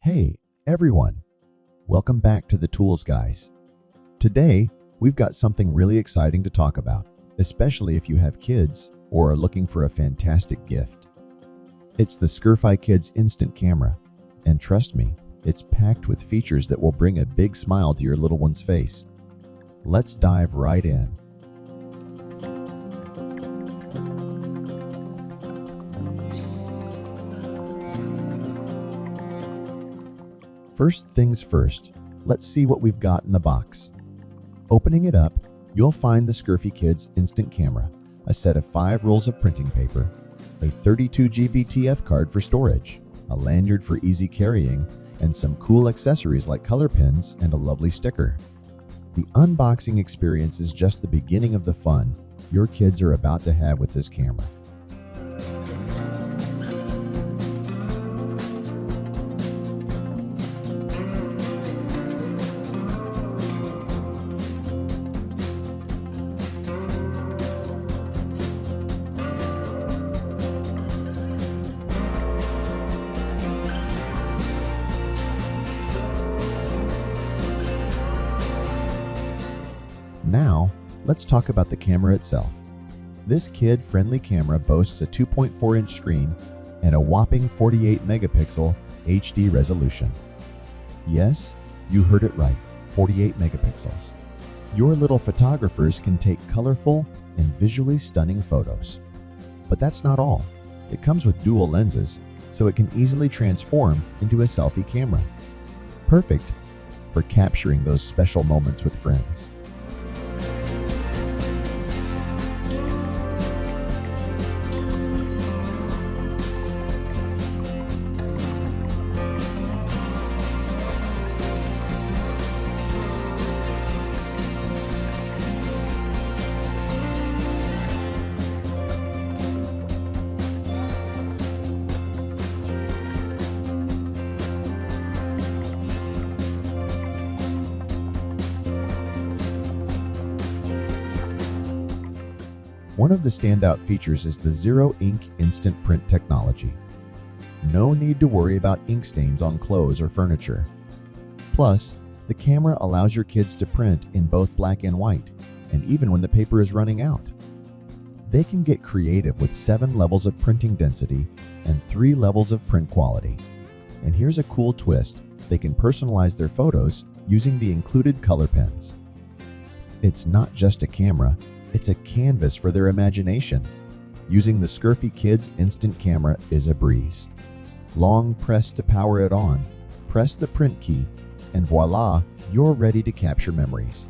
Hey, everyone! Welcome back to the Tools Guys. Today, we've got something really exciting to talk about, especially if you have kids or are looking for a fantastic gift. It's the Skirfy Kids Instant Camera, and trust me, it's packed with features that will bring a big smile to your little one's face. Let's dive right in. First things first, let's see what we've got in the box. Opening it up, you'll find the Skirfy Kids Instant Camera, a set of 5 rolls of printing paper, a 32 GB TF card for storage, a lanyard for easy carrying, and some cool accessories like color pins and a lovely sticker. The unboxing experience is just the beginning of the fun your kids are about to have with this camera. Now, let's talk about the camera itself. This kid-friendly camera boasts a 2.4-inch screen and a whopping 48 megapixel HD resolution. Yes, you heard it right, 48 megapixels. Your little photographers can take colorful and visually stunning photos. But that's not all. It comes with dual lenses, so it can easily transform into a selfie camera. Perfect for capturing those special moments with friends. One of the standout features is the Zero Ink Instant Print technology. No need to worry about ink stains on clothes or furniture. Plus, the camera allows your kids to print in both black and white, and even when the paper is running out. They can get creative with 7 levels of printing density and 3 levels of print quality. And here's a cool twist: they can personalize their photos using the included color pens. It's not just a camera, it's a canvas for their imagination. Using the Skirfy Kids Instant Camera is a breeze. Long press to power it on, press the print key, and voila, you're ready to capture memories.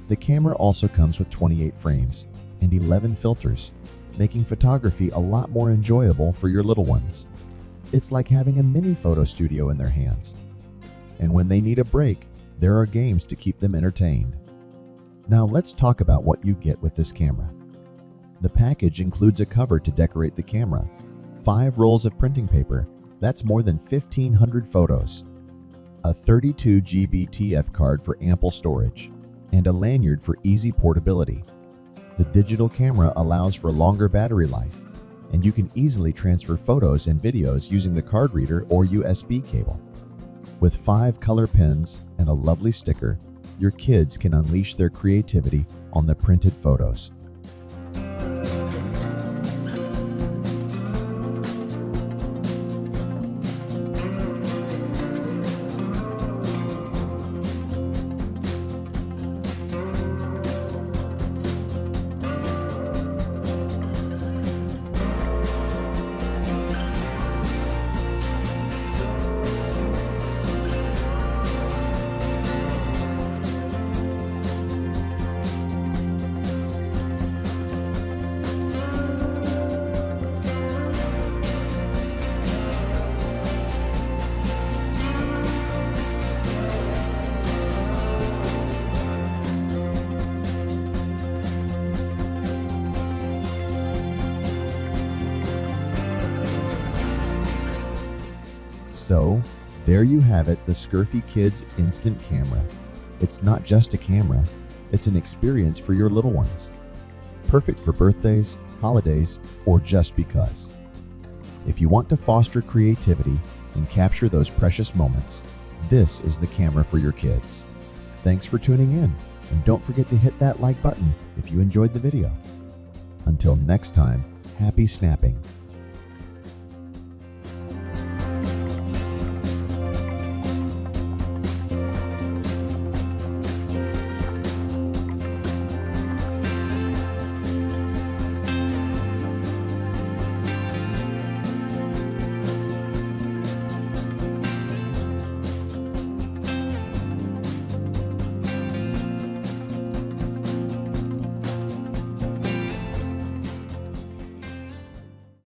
The camera also comes with 28 frames and 11 filters, making photography a lot more enjoyable for your little ones. It's like having a mini photo studio in their hands. And when they need a break, there are games to keep them entertained. Now let's talk about what you get with this camera. The package includes a cover to decorate the camera, 5 rolls of printing paper, that's more than 1,500 photos, a 32 GB TF card for ample storage, and a lanyard for easy portability. The digital camera allows for longer battery life, and you can easily transfer photos and videos using the card reader or USB cable. With 5 color pens and a lovely sticker, your kids can unleash their creativity on the printed photos. So, there you have it, the Skirfy Kids Instant Camera. It's not just a camera, it's an experience for your little ones. Perfect for birthdays, holidays, or just because. If you want to foster creativity, and capture those precious moments. This is the camera for your kids. Thanks for tuning in, and don't forget to hit that like button if you enjoyed the video. Until next time, happy snapping.